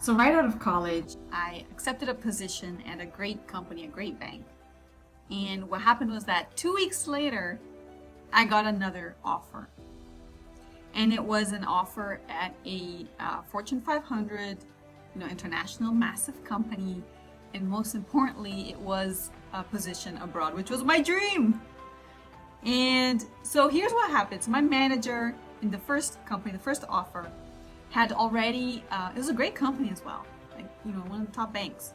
So right out of college, I accepted a position at a great company, a great bank. And what happened was that 2 weeks later, I got another offer. And it was an offer at a Fortune 500, international massive company. And most importantly, it was a position abroad, which was my dream. And so here's what happens. My manager in the first company, the first offer, had already, it was a great company as well. Like, one of the top banks.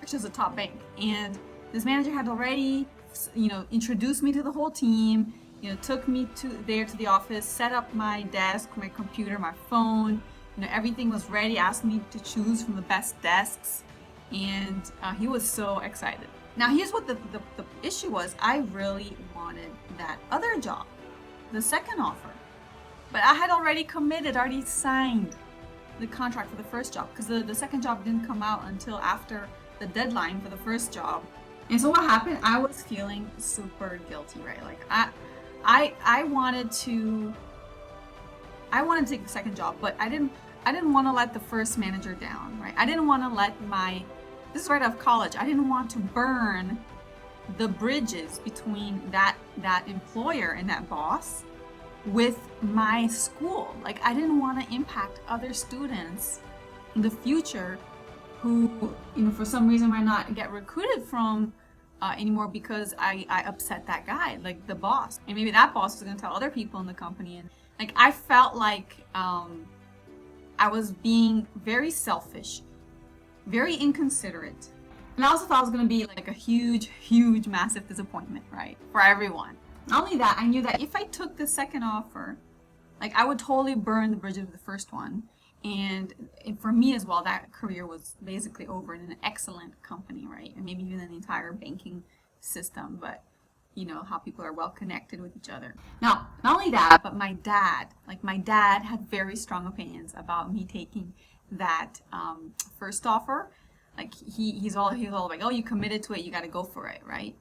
Actually, it was a top bank. And this manager had already, introduced me to the whole team, took me to the office, set up my desk, my computer, my phone, everything was ready, asked me to choose from the best desks. And he was so excited. Now, here's what the issue was. I really wanted that other job, the second offer. But I had already committed, already signed the contract for the first job because the second job didn't come out until after the deadline for the first job. And so what happened, I was feeling super guilty, right? Like I wanted to take the second job, but I didn't want to let the first manager down, right? I didn't want to let this is right out of college, I didn't want to burn the bridges between that employer and that boss with my school. Like, I didn't want to impact other students in the future who, for some reason might not get recruited from anymore because I upset that guy, like the boss. And maybe that boss was going to tell other people in the company. And like, I felt like I was being very selfish, very inconsiderate. And I also thought it was going to be like a huge, huge, massive disappointment, right? For everyone. Not only that, I knew that if I took the second offer, like, I would totally burn the bridges of the first one. And for me as well, that career was basically over in an excellent company, right? And maybe even in the entire banking system, but how people are well connected with each other. Now, not only that, but my dad had very strong opinions about me taking that first offer. Like, he's all like, oh, you committed to it, you got to go for it, right?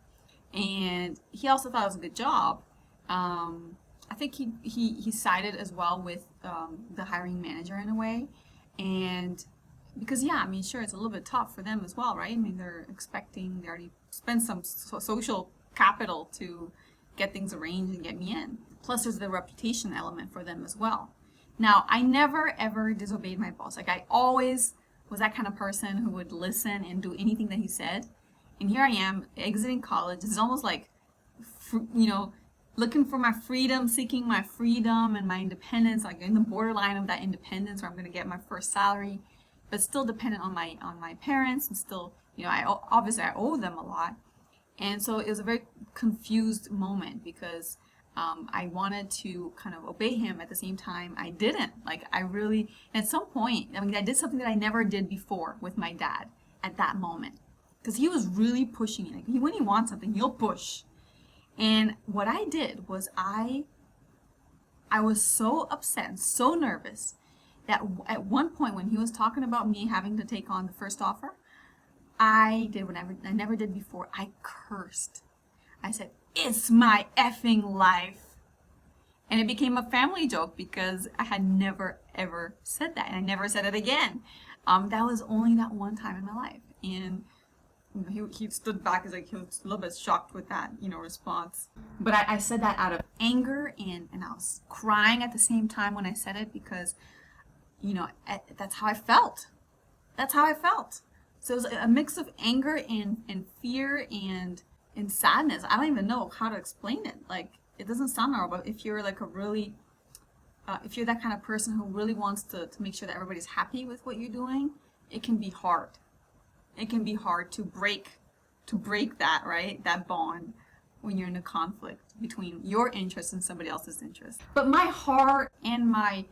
And he also thought it was a good job. I think he sided as well with the hiring manager in a way. And because, sure, it's a little bit tough for them as well, right? I mean, they already spent some social capital to get things arranged and get me in. Plus, there's the reputation element for them as well. Now, I never, ever disobeyed my boss. Like, I always was that kind of person who would listen and do anything that he said. And here I am, exiting college. It's almost like, looking for my freedom, seeking my freedom and my independence, like in the borderline of that independence where I'm going to get my first salary, but still dependent on my parents, and still, I owe them a lot. And so it was a very confused moment because I wanted to kind of obey him. At the same time, I didn't. Like, I really, at some point, I did something that I never did before with my dad at that moment. Because he was really pushing me. Like, when he wants something, he'll push. And what I did was I was so upset and so nervous that at one point when he was talking about me having to take on the first offer, I did what I never did before. I cursed. I said, "It's my effing life." And it became a family joke because I had never, ever said that. And I never said it again. That was only that one time in my life. And he stood back, as like he was a little bit shocked with that, response. But I said that out of anger, and I was crying at the same time when I said it because, that's how I felt. That's how I felt. So it was a mix of anger and fear and sadness. I don't even know how to explain it. Like, it doesn't sound normal, but if you're like if you're that kind of person who really wants to make sure that everybody's happy with what you're doing, it can be hard. It can be hard to break that, right? That bond when you're in a conflict between your interests and somebody else's interests. But my heart and my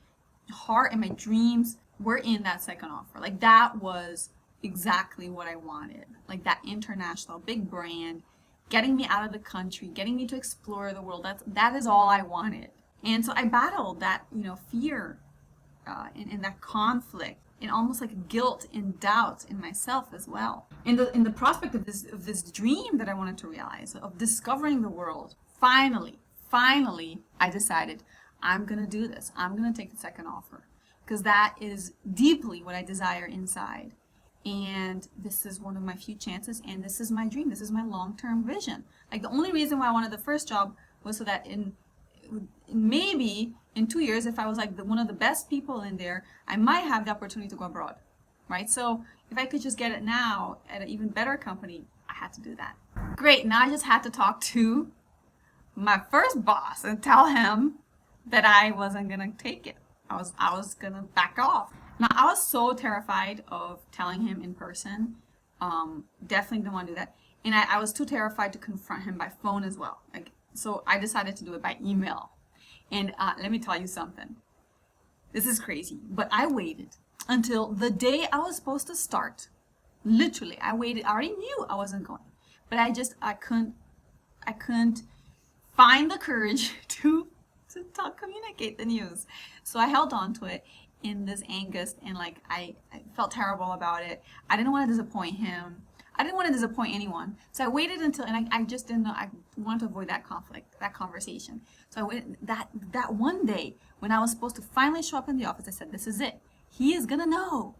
dreams were in that second offer. Like, that was exactly what I wanted. Like, that international big brand, getting me out of the country, getting me to explore the world. That is all I wanted. And so I battled that, fear and that conflict, and almost like guilt and doubt in myself as well. In the prospect of this dream that I wanted to realize, of discovering the world, finally, I decided I'm gonna do this. I'm gonna take the second offer. because that is deeply what I desire inside. And this is one of my few chances, and this is my dream. This is my long-term vision. Like, the only reason why I wanted the first job was so that maybe in 2 years, if I was like one of the best people in there, I might have the opportunity to go abroad, right? So if I could just get it now at an even better company, I had to do that. Great, now I just had to talk to my first boss and tell him that I wasn't gonna take it. I was gonna back off. Now, I was so terrified of telling him in person. Definitely didn't want to do that. And I was too terrified to confront him by phone as well. So I decided to do it by email. And let me tell you something. This is crazy, but I waited until the day I was supposed to start. Literally, I waited. I already knew I wasn't going, but I couldn't find the courage to communicate the news. So I held on to it in this angst, and like I felt terrible about it. I didn't want to disappoint him. I didn't want to disappoint anyone. So I waited until, and I just didn't know, I wanted to avoid that conflict, that conversation. So I waited that one day when I was supposed to finally show up in the office. I said, this is it. He is gonna know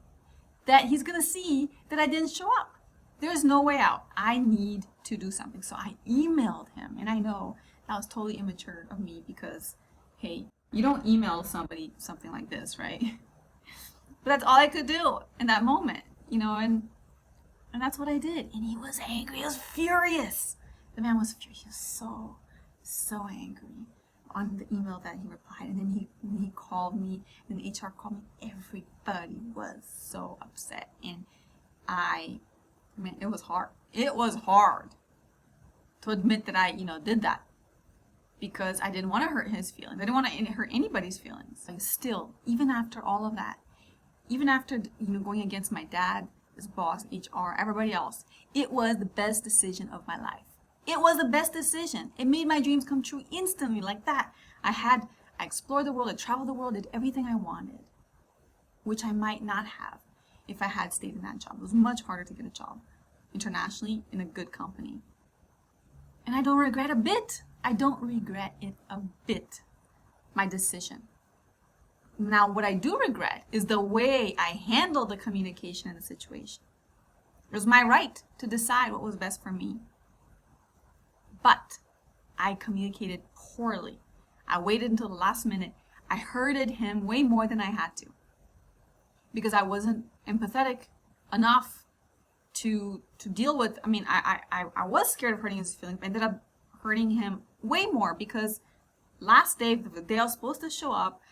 that he's gonna see that I didn't show up. There's no way out. I need to do something. So I emailed him, and I know that was totally immature of me because, hey, you don't email somebody something like this, right? But that's all I could do in that moment, and that's what I did. And he was angry. He was furious. The man was furious. He was so angry on the email that he replied. And then he called me, and the HR called me. Everybody was so upset. And it was hard. It was hard to admit that I, did that, because I didn't want to hurt his feelings. I didn't want to hurt anybody's feelings. And still, even after all of that, even after, going against my dad, his boss, HR, everybody else, it was the best decision of my life. It was the best decision. It made my dreams come true instantly, like that. I explored the world, I traveled the world, did everything I wanted, which I might not have if I had stayed in that job. It was much harder to get a job internationally in a good company. And I don't regret a bit. I don't regret it a bit, my decision. Now, what I do regret is the way I handled the communication in the situation. It was my right to decide what was best for me. But I communicated poorly. I waited until the last minute. I hurted him way more than I had to, because I wasn't empathetic enough to deal with. I was scared of hurting his feelings. I ended up hurting him way more, because last day, the day I was supposed to show up,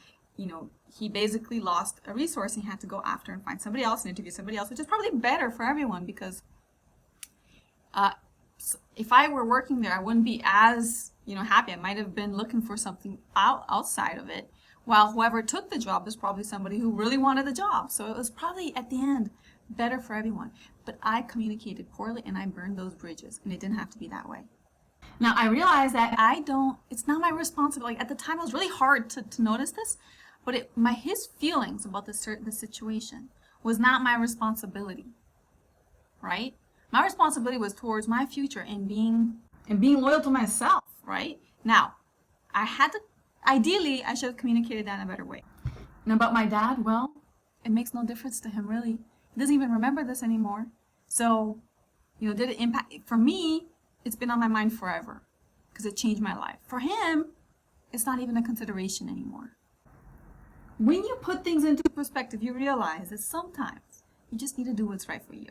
he basically lost a resource. He had to go after and find somebody else and interview somebody else, which is probably better for everyone, because if I were working there, I wouldn't be as happy. I might have been looking for something outside of it, while whoever took the job was probably somebody who really wanted the job. So it was probably at the end better for everyone. But I communicated poorly, and I burned those bridges, and it didn't have to be that way. Now, I realize that it's not my responsibility. At the time, it was really hard to notice this, but his feelings about the situation was not my responsibility, right? My responsibility was towards my future and being loyal to myself, right? Now, ideally, I should have communicated that in a better way. And about my dad, well, it makes no difference to him, really. He doesn't even remember this anymore. So, did it impact? For me, it's been on my mind forever, because it changed my life. For him, it's not even a consideration anymore. When you put things into perspective, you realize that sometimes you just need to do what's right for you,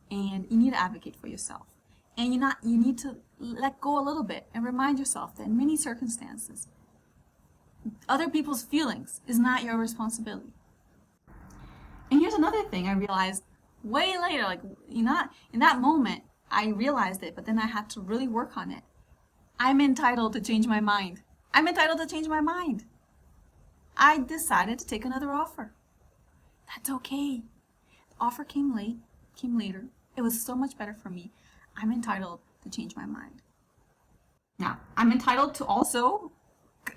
and you need to advocate for yourself. And you need to let go a little bit and remind yourself that in many circumstances, other people's feelings is not your responsibility. And here's another thing I realized way later, in that moment, I realized it, but then I had to really work on it. I'm entitled to change my mind. I'm entitled to change my mind. I decided to take another offer. That's okay. The offer came later. It was so much better for me. I'm entitled to change my mind. Now, I'm entitled to also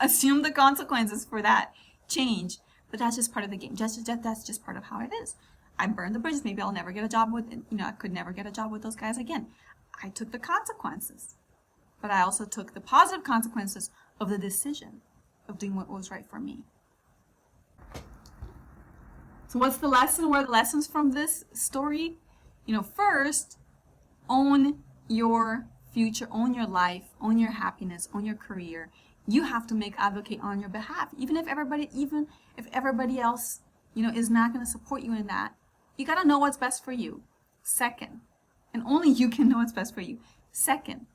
assume the consequences for that change, but that's just part of the game. That's just part of how it is. I burned the bridges. Maybe I'll never get a job with, I could never get a job with those guys again. I took the consequences, but I also took the positive consequences of the decision of doing what was right for me. So what's the lesson? What are the lessons from this story? First, own your future, own your life, own your happiness, own your career. You have to advocate on your behalf, even if everybody else, is not going to support you in that. You got to know what's best for you. Second, and only you can know what's best for you. Second,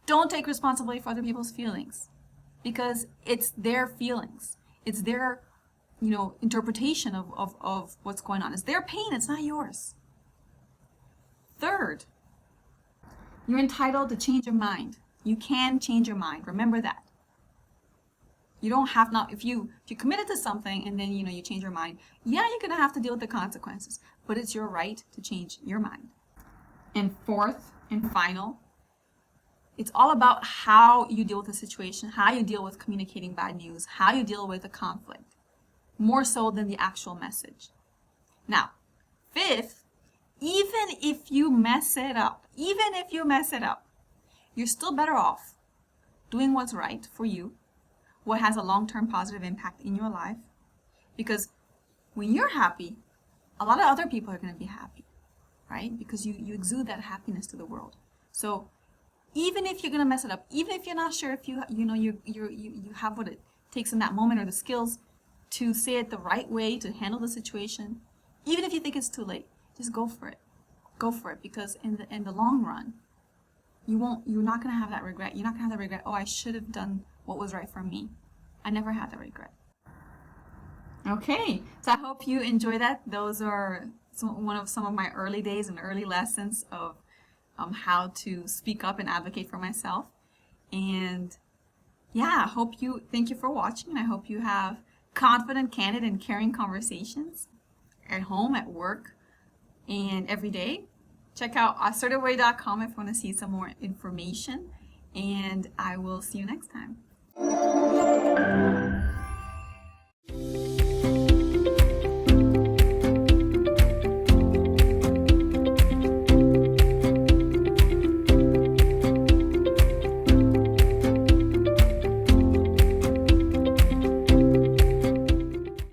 don't take responsibility for other people's feelings, because it's their feelings. It's their, interpretation of what's going on. It's their pain. It's not yours. Third, you're entitled to change your mind. You can change your mind. Remember that. You don't have if you're committed to something and then you change your mind, yeah, you're gonna have to deal with the consequences, but it's your right to change your mind. And fourth and final, it's all about how you deal with the situation, how you deal with communicating bad news, how you deal with the conflict, more so than the actual message. Now, fifth, even if you mess it up, you're still better off doing what's right for you, what has a long-term positive impact in your life. Because when you're happy, a lot of other people are going to be happy, right? Because you exude that happiness to the world. So even if you're going to mess it up, even if you're not sure if you have what it takes in that moment or the skills to say it the right way to handle the situation, even if you think it's too late, just go for it. Go for it, because in the long run, you're not going to have that regret. You're not going to have that regret, oh, I should have done what was right for me. I never had that regret. Okay, so I hope you enjoy that. Those are some of my early days and early lessons of how to speak up and advocate for myself. And yeah, thank you for watching. I hope you have confident, candid, and caring conversations at home, at work, and every day. Check out assertiveway.com if you want to see some more information, and I will see you next time.